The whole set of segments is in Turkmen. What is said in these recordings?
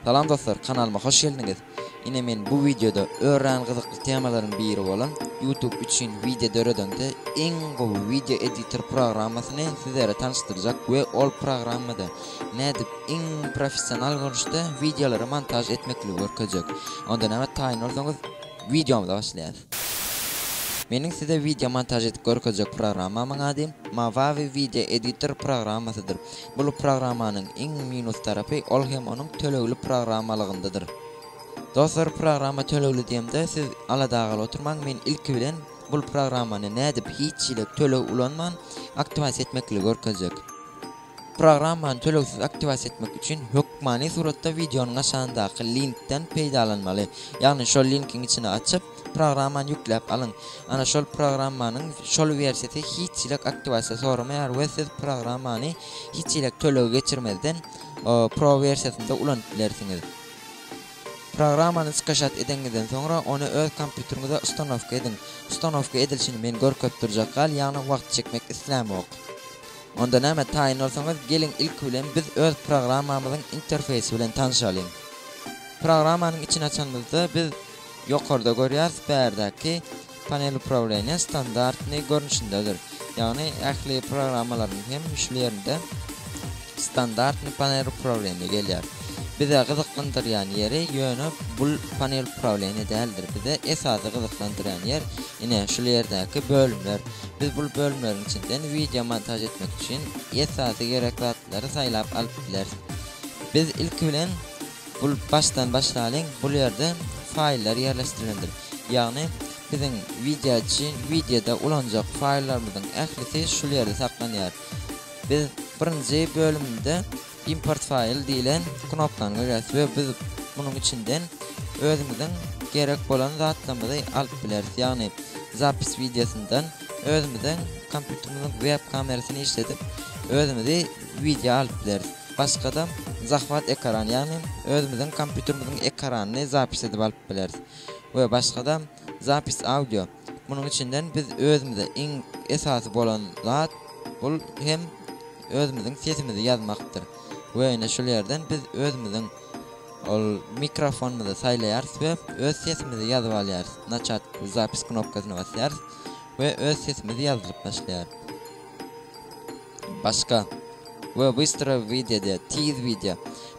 Salam dostlar, kanalıma hoş geldiniz. Yine men bu videoda öğren kızıklı temaların biri olan YouTube için video döredöňde en gowy video editor programmasını sizlere tanıştıracak ve ol programmada nädip en profesyonel görüşde videoları montaj etmekle görkezek. Ondan ama tayin olsanız videomuza başlayalım. Mening size video montaj etip görkezek programmamyň ady Movavi Video Editor programmasydyr. Bu programmanyň iň minus tarapy ol hem onuň tölegli programmalygyndadyr. Dostlar, programma tölegli diýemde siz aladagaly oturmaň, men ilk bilen bu programmany nädip hiççilik töleg ulanman aktivasiýa etmekle görkezek. Programmany tölegsiz aktivasiýa etmek üçin hökmany suratda videonyň aşağındaky linkden peýdalanmaly. Ýagny şol linkiň içine açyp programmany ýükläp alyň. Ana şol programmanyň şol versiýasy hiççilik aktivasiýa soramaýar we siz programmany hiççilik töleg geçirmeden pro versiýasynda ulanyp bilersiňiz. Programmany skaşat edeňizden soňra onu öz kompýuteriňizde ustanowka edin. Ustanowka edilişini men görkezip durjak gal, ýagny wagt çekmek islämok. Onda näme taýin bolsaňyz, gelin ilk bilen biz öz programmamyzyň interfeýsi bilen tanışalyň. Programmanyň içini açanymyzda biz ýokarda görýäris, bärdäki panel upravlenia standartny görnüşindedir. Ýagny ähli programmalaryň hem işlerinde standartny panel upravlenia gelýär. Bize gyzyklandyrýan ýeri ýöne bu panel upravlenia däldir. Bize esasy gyzyklandyrýan ýer ine şu ýerdäki bölümler. Biz bu bölümleriň içinden video montaj etmek üçin esasy gerekliliklere saýlap alyp bilersiz. Biz ilk bilen bu başdan başlaýan bu ýerde faýllar ýerleşdirilendir. Ýagny biziň videoda ulanjak faýllarymyzyň ählisi şu ýerde saklanýar. Biz birinji bölümde import file diýilen knopkany görýäris we biz munyň içinden özümiziň gerek bolan zatlarymyzy alyp bilersiz. Ýagny zapis videosundan özümiziň kompýuterimiziň web kamerasyny işledip özümizi video alyp bilersiz. Başga-da zahvat ekran, ýagny özümiziň kompýuterimiziň ekranyny zapis edip alyp bilersiz. We başga-da zapis audio. Munyň içinden biz özümize iň esasy bolan zat bul hem özümiziň sesimizi ýazmakdyr. We ine şol ýerden biz özümiziň ol mikrofonumuzy saýlaýarys we öz sesimizi ýazyp alýarys. Načat zapis knopkasyna basýarys we öz sesimizi ýazyp başlaýar. Başga we bystra videoda tiz video.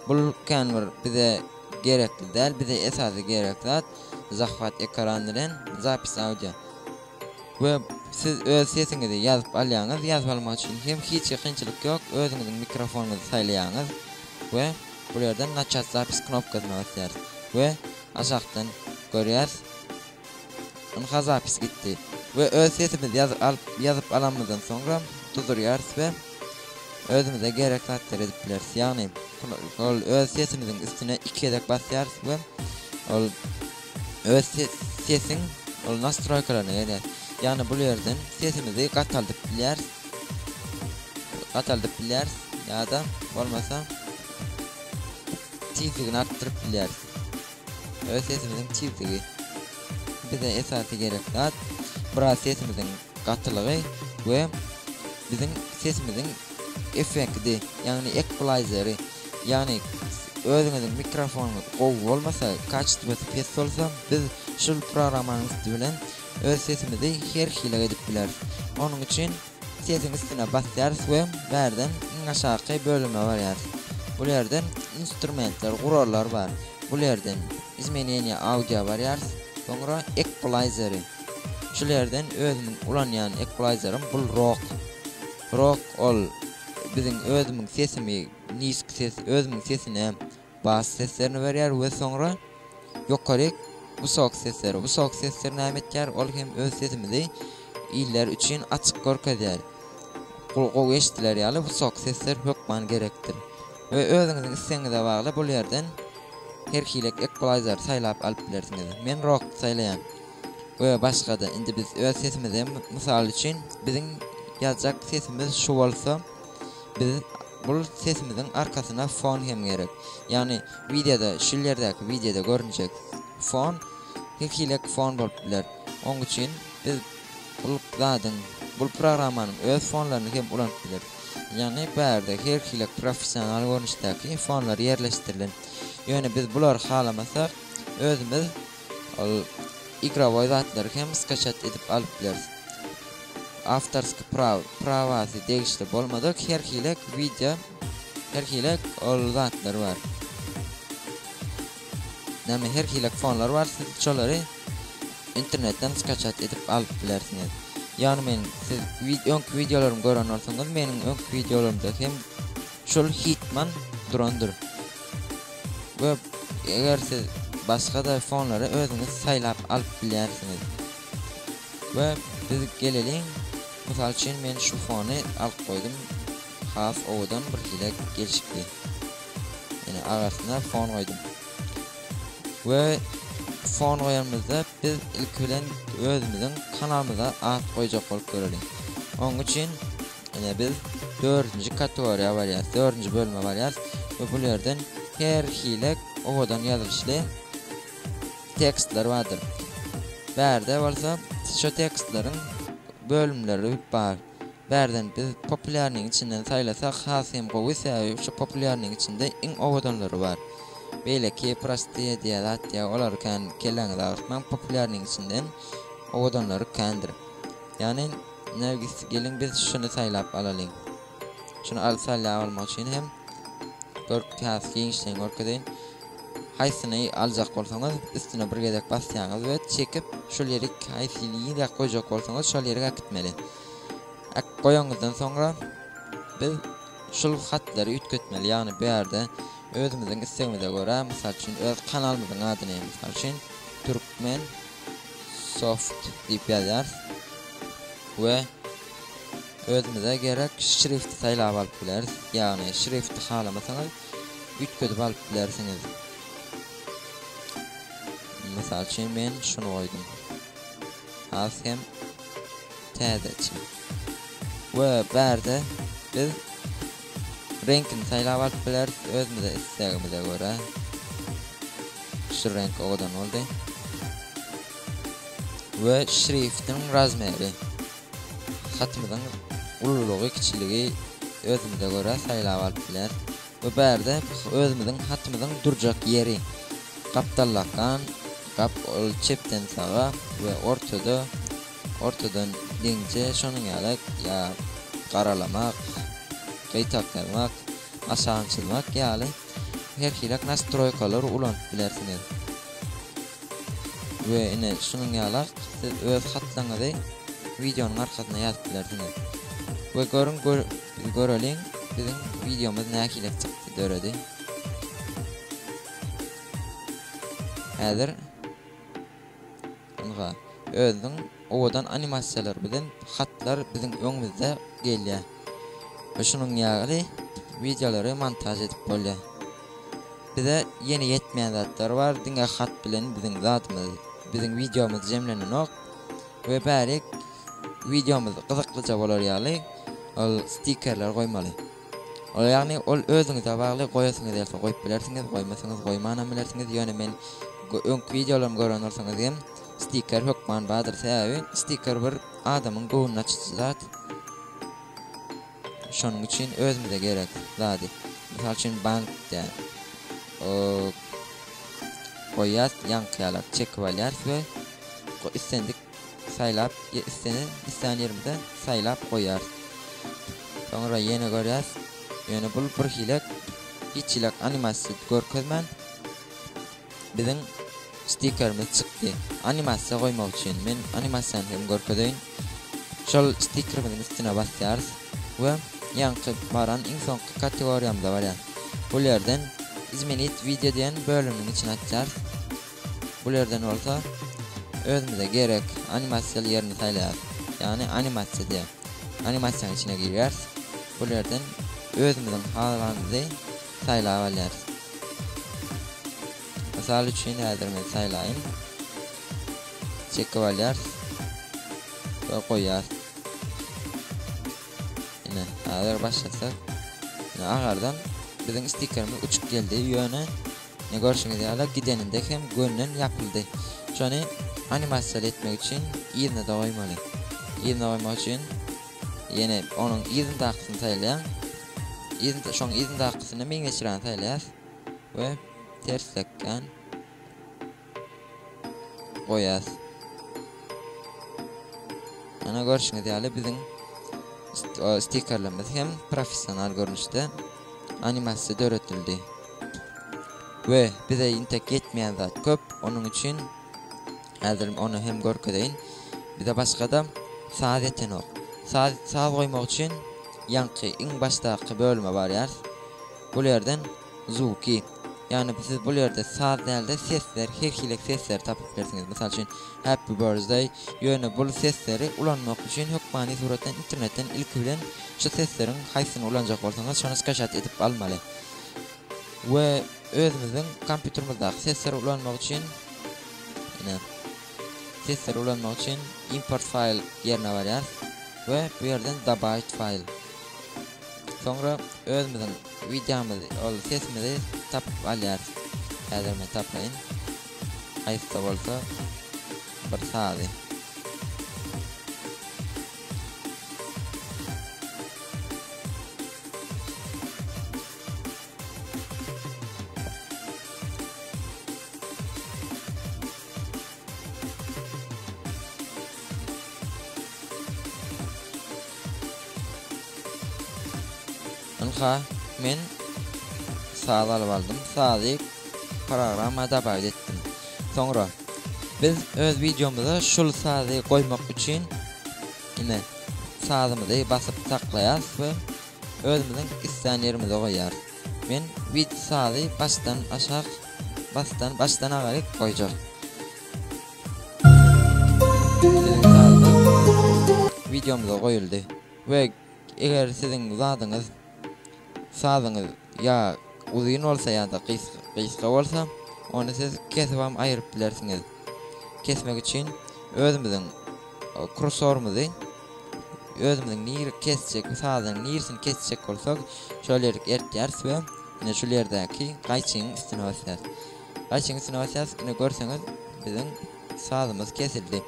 Bu kanwer bize gerekli däl, bize esasy gerekli zahvat ekran bilen zapis audio. We siz öz sesiňizi ýazyp alýaňyz, ýazyp almak üçin hem hiç kynçylyk ýok, özüňiziň mikrofonuňyzy saýlaýaňyz we bu ýerden načat zapis knopkasyna basýarys we aşagdan görýäris. Onha zapis gitdi we öz sesimizi ýazyp alanmadan soňra durdurýarys we özümize gerekli hatlar edip bilersiz. Ýagny ol öz sesimiziň üstüne 2 edek basýarys we ol öz sesiň ol nastroykalaryna gelýär. Ýagny bu ýerden sesimizi gataldyp bilersiz ýa-da bolmasa tizligini artdyryp bilersiz. Öz sesimiziň tizligi bize esasy gerekli. Biraz sesimiziň gatylygy we biziň sesimiziň effekti, ýagny equalizeri, ýagny özüňiziň mikrofonuňyz gowy bolmasa, kaçty pes bolsa, biz şu programmanyň bilen öz sesimizi her hile edip bilersiz. Onun için sesin üstüne basýarys we bärden aşağı bölüme barýarys. Bu ýerden instrumentler, gurallar bar. Bu ýerden izmenýän audio barýarys. Soňra equalizeri. Şu ýerden özümiň ulanýan equalizerim bu rock ol biziň özümiň sesimi, nisk ses, özümiň sesine bas seslerini berýär we soňra ýokary bu sok sesler näme etýär? Ol hem öz sesimizi iller üçin açyk görkezýär. Gowy eşitdiler ýaly bu sok sesler hökman gerekdir. We özüňiziň isleňize bagly bu ýerden her hilek equalizer saýlap alyp bilersiňiz. Men rock saýlaýan. We başga-da indi biz öz sesimizi mysal üçin biziň ýazjak sesimiz şu bolsa, biz bu sesimiziň arkasyna fon hem gerek. Ýagny videoda şu ýerdäki videoda görünjek fon hilek fon bolup biler. Onuň üçin biz bu programmanyň öz fonlaryny hem ulanyp biler. Ýagny bärde her hilek professional görnüşdäki fonlar ýerleşdirilen. Ýöne biz bular halamasak özümüz ol igrawoy zatlary hem skaçat edip alyp bileriz. Авторский правасы degişli bolmadyk, her hilek video, her hilek ol zatlar bar. Näme her hilek fonlar bar, siz şolary internetten skaçat edip alyp bilersiňiz. Ýani men siz videolarymy gören bolsaňyz, meniň öňkü videolarymda hem şol hitman durandyr. We eger siz başga da fonlary özüňiz saýlap alyp bilersiňiz. We biz gelelim. Misal üçin men şu fony alyp goýdum. Has owadan bir hilek gelişikli. Ýani agasyna fon goýdum. We fon goýanmyzda biz ilk bilen özümiziň kanalymyza at goýjak bolup görelim. Onuň üçin biz 4-nji kategoriýa barýar, 4-nji bölüme barýar. We bulardan her hilek owadan ýazylýy tekstler vardır. Berde bolsa şu tekstlerin bölümleri bar. Berden biz populärniň içinden saýlasak, hasym gowy säbäbi şu populärniň içinde iň owadanlary bar. Beýleki prostiýa diýelet ýa olar kan keleňi dagyrtman populärniň içinden owadanlary kendir. Ýani nägis gelin biz şunu saýlap alalyň. Şunu saýlap almak üçin hem görkäs giňişden görkedeň haýsyny aljak bolsaňyz üstüne bir gedek basýaňyz we çekip şol ýeri haýsylygy da goýjak bolsaňyz şol ýerge gitmeli. Ak goýaňyzdan soňra biz şol hatlary ütgetmeli. Ýani bu ýerde özümiziň istegimize görä, mysal üçin öz kanalymyzyň adyny, mysal üçin Türkmen Soft diýip ýazar we özümize gerek şrifti saýlap alyp bileris. Ýani şrifti halamasaňyz ütgetip alyp bilersiňiz. Misal üçin men şunu goýdum. Hasym täzeçi. We berde biz renkini saýlap alyp bileris özümize istegimize görä. Şu renk owadan boldy. We şriftin razmeri. Hatmydan ululugy, kiçiligi özümize görä saýlap alyp biler. We berde özümiziň hatmydan durjak ýeri gapdallakan, gap ol çepden sağa we ortadan diňçe şonuň ýaly ýa garalamak, gaýtaklamak, aşançylmak ýaly her hilek nastroykalar ulanıp bilersiňiz. We ine şonuň ýaly siz öz hatlaňyzy videonyň arkasyna ýazyp bilersiňiz. We görelim bizim videomuz nähilek çykdy döredi. Häzir özüň owadan animasiýalar bilen hatlar bizim öňümizde gelýär. We şonuň ýaly videolary montaj edip bolýar. Bize yeni yetmeýän zatlar bar. Diňe hat bilen bizim zatymyz, bizim videomuz jemlenenok we bärik videomuz gyzyklyja bolar ýaly ol stikerler goýmaly. Ol ýagny ol özüňize bagly goýasyňyz ýa-da goýup bilersiňiz, goýmasaňyz goýmanam bilersiňiz. Ýöne men öňkü videolarymy gören bolsaňyz hem stiker hökman badyr säbäbi stiker bir adamyň goýuny açyjy zat. Şonuň üçin özümize gerek zady. Misal üçin bankda goýýas ýankyýalak çekip alýar we istendik saýlap istan ýerimizde saýlap goýýar. Soňra ýene görýäs. Ýöne bu bir hilek içilek animasiýa görkezmän bizim stikerimiz çykdy. Animasiýa goýmak üçin men animasiýany hem görkedeýin. Şol stikerimiň üstüne basýarys we ýanky baran iň soňky kategoriýamda barýar. Bu ýerden izmenit video diýen bölümniň içine atýar. Bu ýerden bolsa özümize gerek animasiýaly ýerini saýlaýar. Ýani animasiýa diýen. Animasiýanyň içine girýär. Bu ýerden özümiziň halanyňy saýlap alýar. Misal üçin häzir men saýlaýyn. Çekip alýar. We goýýar. Ine häzir başlasak. Ine agardan bizim stikerimiz uçup geldi. Ýöne ne görşüňiz ýaly gideninde hem gönnen ýapyldy. Şonu animasiýa etmek üçin ýerine de goýmaly. Ýerine goýmak üçin ýene onuň ýerine dakysyny saýlaýan. Şoň ýerine dakysyny meň geçiren saýlaýar we terslekken koyas. Ana görüşüňiz ýaly biziň stikerlerimiz hem professional görünüşde animasiýa döretildi. Ve bize intek yetmeyen zat köp, onun için hazır onu hem görkedeyin. Bir de başka da saz yetenok. Saz koymak için yankı en baştaki bölme var yer. Bu yerden zuki. Yani siz bu yerde saz elde sesler, herkilek sesler tapıp versiniz. Mesela için Happy Birthday yönü bu sesleri ulanmak için hükmani surattan internetten ilk bilen şu seslerin haysını ulanacak olsanız şunu skaşat edip almalı. Ve özümüzün kompüterimizdeki sesleri ulanmak için import file yerine varıyar ve bu yerden byte file. Sonra özümüzün videomuzı, sesimizi tapıp alyar. Hazırma taplayın. Ayısta olsa bir saati. Anka men sağ alıp aldım. Sağlık programa da bayt ettim. Sonra biz öz videomuzda şul sağlığı koymak için yine sağlığımızı basıp saklayas ve özümüzün isteyen yerimize koyar. Men video sağlığı baştan aşağı baştan ağarak koyacak. Videomuza koyuldu ve eğer sizin sağlığınız ya uzun olsa ya da kıyıska olsa onu siz kesip ayırıp bilersiniz. Kesmek için özümüzün kursorumuzu özümüzün nir kesecek, sağlığın nirsini kesecek olsak şöyle ertiyers ve yine şu yerdeki kayçının üstüne basar. Kayçının üstüne basar, yine görseniz bizim sağlığımız kesildi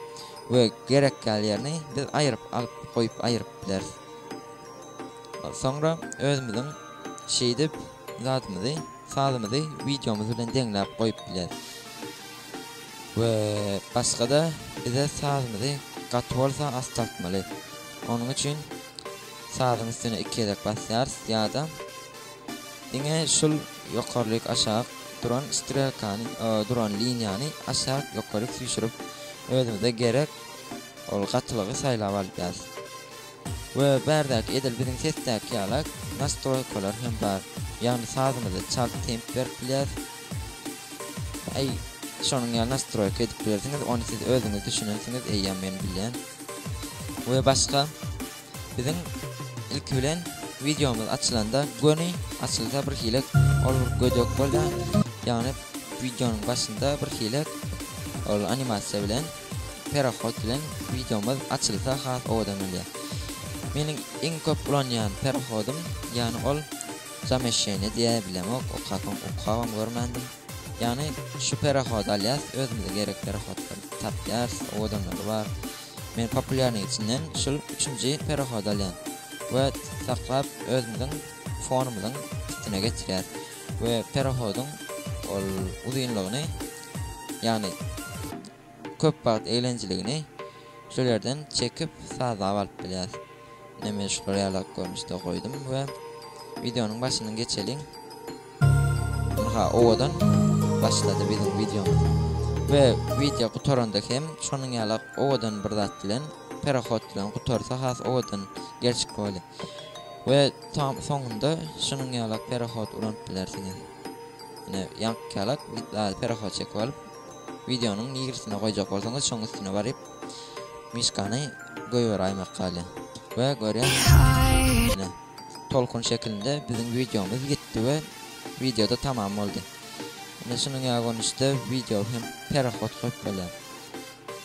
ve gerekli yerini biz alıp koyup ayırıp bileriz. Sonra özümüzün zatımızı, sağlığımızı videomuz bilen denglep koyup bileriz. Ve başka da bize sağlığımızı katı olsa astartmalı. Onun için sağlığın üstüne 2 edek basarız ya da yine şul yukarılık aşağı duran strelkanı, duran linyanı aşağı yukarılık düşürüp özümüze gerek ol katılığı sayılap alacağız. Ve berdeki edil bizim sesdeki yalak nastroykolar hem var. Yani sazımızı çal temper bilir. Şonun ya nastroyko edip bilirsiniz. Onu siz özünüz düşünürsünüz. Men bilen. Ve başka bizim ilk bilen videomuz açılanda gönü açılsa bir hilek olur gödök bolda. Yani videonun başında bir hilek ol animasiya bilen perahot bilen videomuz açılsa has odan öyle. Mening en köp ulanýan perhodum yani ol zameşene diyebilem o kavam görmendim. Yani şu perhod alyas özümüze gerek perhodlar tapyar o adamlar var. Men popülerliği içinden şu 3-nji perhod alyan ve saklap özümüzün fonumuzun üstüne getirýär ve perhodun ol uzunluğunu yani köp wagt eğlenceligini şolardan çekip saza alıp bilýär. Neme şuraya alak görmüşte koydum ve videonun başından geçelim. Odan başladı bizim videomuz. Ve video kutorunda hem şonun yalak odan bir zat bilen perahot bilen kutorsa has odan gerçek böyle. Ve tam sonunda şonun yalak perahot ulanıp bilersiniz. Yine yank yalak perahot çekip alıp videonun nigirisine koyacak olsanız şonun üstüne varıp mişkanı koyuyor aymak kali. Ve görüyorsunuz tolkun şeklinde bizim videomuz gitti ve videoda tamam oldu. Yine şunun yagonuşta video hem perahot koyup böyle.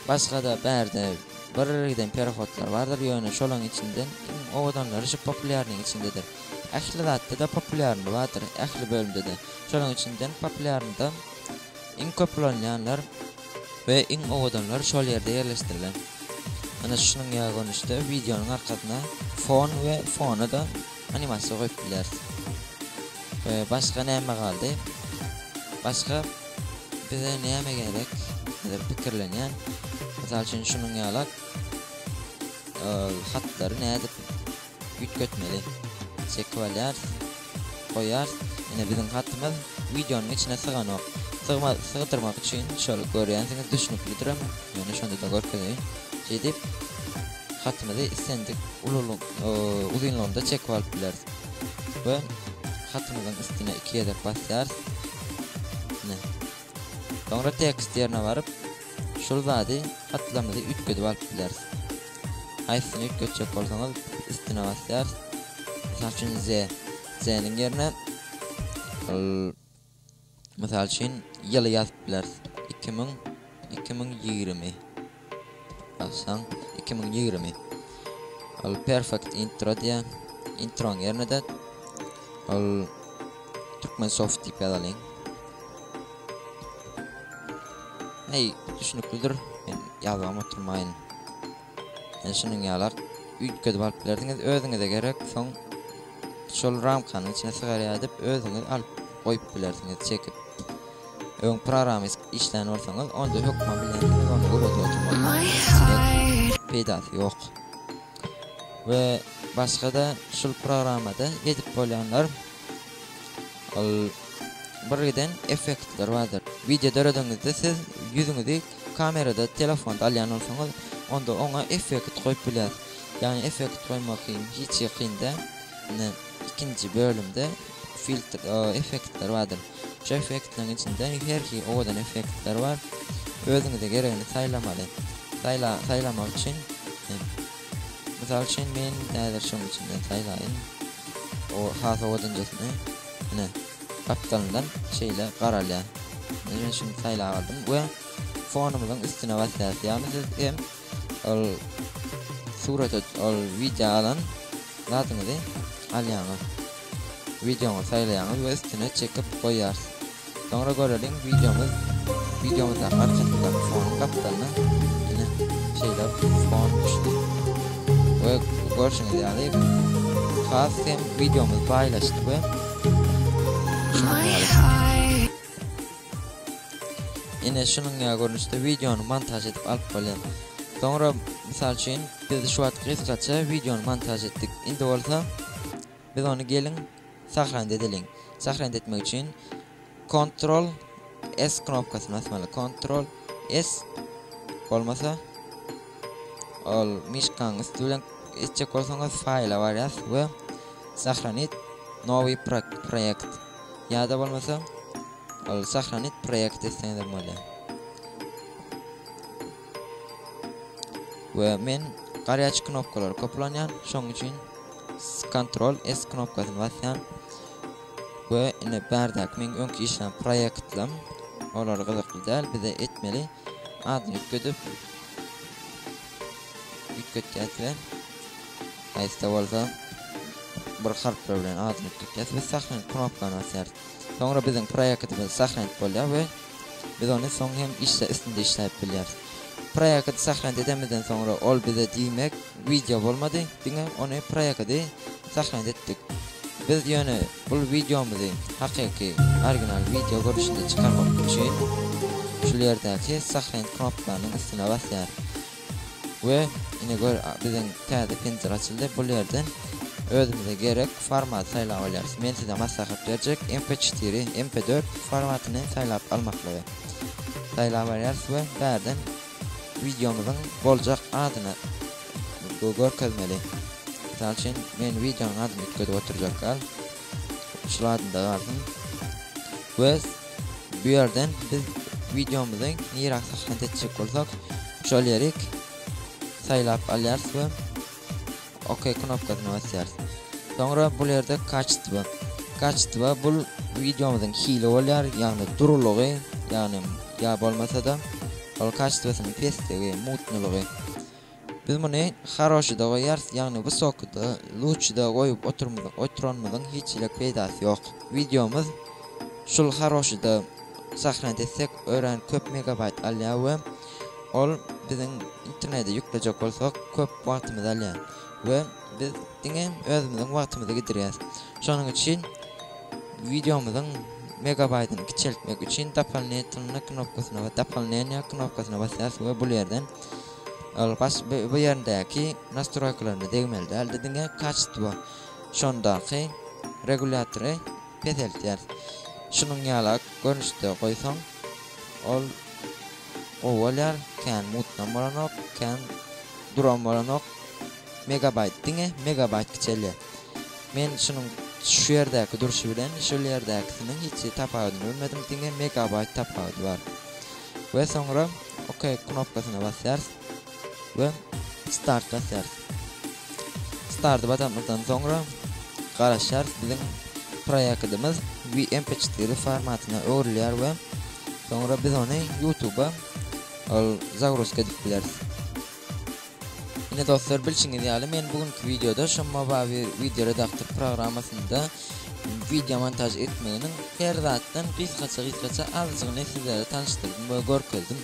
Başka da berde bir giden perahotlar vardır. Yani şolan içinden o adamlar şu popülerliğin içindedir. Ahli zatta da popülerliği vardır. Ahli bölümde de. Şolan içinden popülerliğinde en köp olanlar ve en o adamlar şol yerde yerleştirilen. Ana şunun yagonuşta videonun arkasına fon ve fona da animasiya koyup bilersiz. Başka neme kaldı? Başka bize näme gerek? Pikirlenýän. Mesela üçin şunun ýalak hatlary näde ütgetmeli. Çekwalar, koyar. Ine bizim hatymyz videonun içine syganok. Sığdırmak için şöyle görýänsiňiz düşünüplidirem. Yani şonda da görkezýän. Jedip hatymyzy istendik uzunluğunda çekip alıp biler. Ve hatymyzyň üstüne 2 ýere basýar. Ne? Sonra tekst ýerine baryp şol zady hatlamyzy ütgedip alyp biler. Aýsyny ütgetjek bolsaňyz üstüne basýar. Mesela üçin Z'nin ýerine mesela üçün ýyly ýazyp biler. 2020 Başsan 2020 perfect intro diye intro yerine de Türkmensoft diýip ýazalyň. Hey, düşünüplidir. Men ýazgam oturmaýyn. Şunun ýalar ütgedip alyp bilerdiňiz, özüňize gerek soň şol ramkanyň içine sygarýa edip özüňiz alyp goýup bilerdiňiz çekip. Öň programy işlän bolsaňyz onda hökma bilendiňiz onu görüp oturmaly. Peýdasy ýok. Ve başga da şol programmada edip bolýanlar birden effektler vardır. Video döredäňizde siz ýüzüňizi kamerada telefonda alýan bolsaňyz onda ona effekt goýup biler. Yani effekt goýmak hiç ýakynda ikinci bölümde filtre effektler vardır. Şu effektlerin içinde herki oğudan effektler var. Özüňize geregini saýlamaly. Saýlamak için mesela için men näder şunun içinde saýlaýyn. O has oğudanjasyny kaptalyndan şeýle garalýa. Men şunu saýlap aldym we fonumyzyň üstüne basýar. Yani siz hem surat video alan zatyňyzy alýaňyz. Videomu saýlaýaňyz we üstüne çekip goýar. Sonra görelim videomuzda arkasında fon kaptalyny şeýle fon düşdi. We görşüňiz ýaly has hem videomuz paýlaşdy we ine şunun görnüşde videonu montaj edip alyp bolýar. Sonra misal üçin biz şu wagt kıskaça videonu montaj etdik. Indi bolsa biz onu gelin saxland edelim. Saxland etmek için Ctrl S knopkasyny basmaly. Ctrl S bolmasa mişkan üstüne etjek bolsaňyz faýla barýas we saxlanit nowy projekt. Ýa-da bolmasa saxlanit projekt desňiz bolýar. We men garýaç knopkalar koplanýan, şoň üçin Ctrl S knopkasyny basýan. We ine bärdak men öňki işlem proyektlam olar gyzykly däl, bize etmeli adyny ütgedip ütgetýär. Aýsta bolsa bir harf bilen adyny ütgetýär we saxlan knopkany basýar. Sonra biziň proyektimiz saxlan bolýar we biz onu soň hem üstünde işläp bilýär. Proyekti saxlan edemeden sonra ol bize diýmek video bolmady. Diňe onu proyekti saxlan etdik. Biz ýöne bu videomuzy hakyky original video görüşinde çykarmak üçin şu ýerdäki saxlan knopkanyň üstüne basýar. We ine gör biziň täze pencere açyldy. Bu ýerden özüňize gerek format saýlap alýarsyz. Men size maslahat berjek. MP4, MP4 formatyny saýlap almakly. Saýlap alýarsyz we bärden videomuzun boljak adyny görkezmeli. Misal üçin men videonun adyny ütgedip oturjakal. Şu adynda barsyn. We bu ýerden biz videomuzyň nirak saxlan etjek bolsak, şol ýerik saýlap alýarsyz we OK knopkasyna basýarsyz. Sonra bu ýerde kaçtı bu videomuzyň hile bolýar, ýagny durulugy, ýagny ýa bolmasa da kaçtısynyň pestligi, mutnulygy. Biz muny haroşyda goýarys, ýagny wysokda, luçda goýup oturanmyzyň hiç ile peýdasy ýok. Videomuz şol haroşyda saxlan etsek, ören köp megabayt alýar we ol biziň internetde ýüklejek bolsak köp wagtymyzy alýar. We biz diňe özümiziň wagtymyzy gidirýäris. Şonuň üçin videomyzyň megabaytını kiçeltmek için download knopkasına ve download knopkasına basasız ve bu yerden bu yerindeki nastroykalarını degmelde elde edince kaçtı şondaki regülatörü petelter. Şunun yalak görünüşte koysan ol ovalar kan mutnamoranok kan duramaranok megabayt dinge megabayt kiçelýär. Men şunun şu yerdäki duruşy bilen şu yerdäkisiniň hiç tapawyny bilmedim dinge megabayt tapawy bar. Ve sonra OK knopkasyna basýarys ve start basýarys. Start batamyzdan sonra garaşar bizim proyektimiz MP4 formatyna öwrilýär we sonra biz onu YouTube'a zagruska edip bileriz. Yine dostlar bilşiniz ýaly men bugünkü videoda şomma bir video redaktör programmasynda video montaj etmeginiň her zatdan gysgaça azgyny sizlere tanıştyrdım we görkezdim.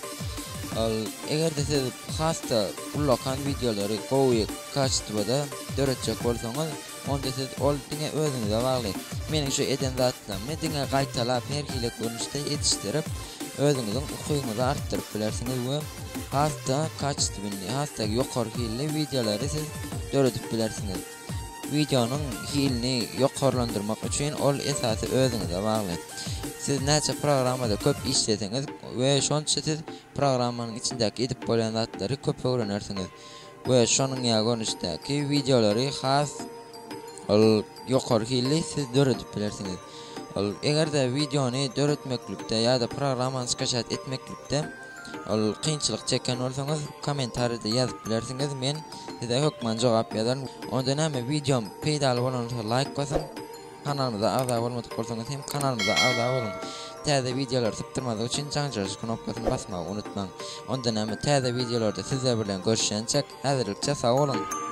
Egerde siz hasta ullakan videolary gowy kaçtybada döretjek bolsaňyz onda siz ol diňe özüňize bagly. Meniň şu eden zatlarymny diňe gaýtalap her hile görnüşde yetişdirip özüňiziň ukyňyzy artdyryp bilersiňiz we hasta kaçtybynny hasta ýokary hilli videolary siz döretip bilersiňiz. Videonyň hilini ýokarlandyrmak üçin ol esasy özüňize bagly. Siz näçe programmada köp işleseňiz we şonça siz programmanyň içindäki edip bolan zatlary köp öwrenерsiňiz. We şonuň ýagonyşdaky videolary has ýokary hilli siz döretip bilersiňiz. Egerde videony döretmeklikde ýa-da programmany skaşat etmeklikde kynçylyk çeken bolsaňyz kommentarda ýazyp bilersiňiz. Men size hökmen jogap ýazarym. Onda näme videom peýdaly bolansa like basyň. Kanalymyza abone bolmadyk bolsaňyz hem kanalymyza abone bolun. Täze videolar sypdyrmagy üçin jaňjyryş knopkasyny basmagy unutmaň. Onda näme täze videolarda sizler bilen görüşýänçek häzirlikçe sag bolun.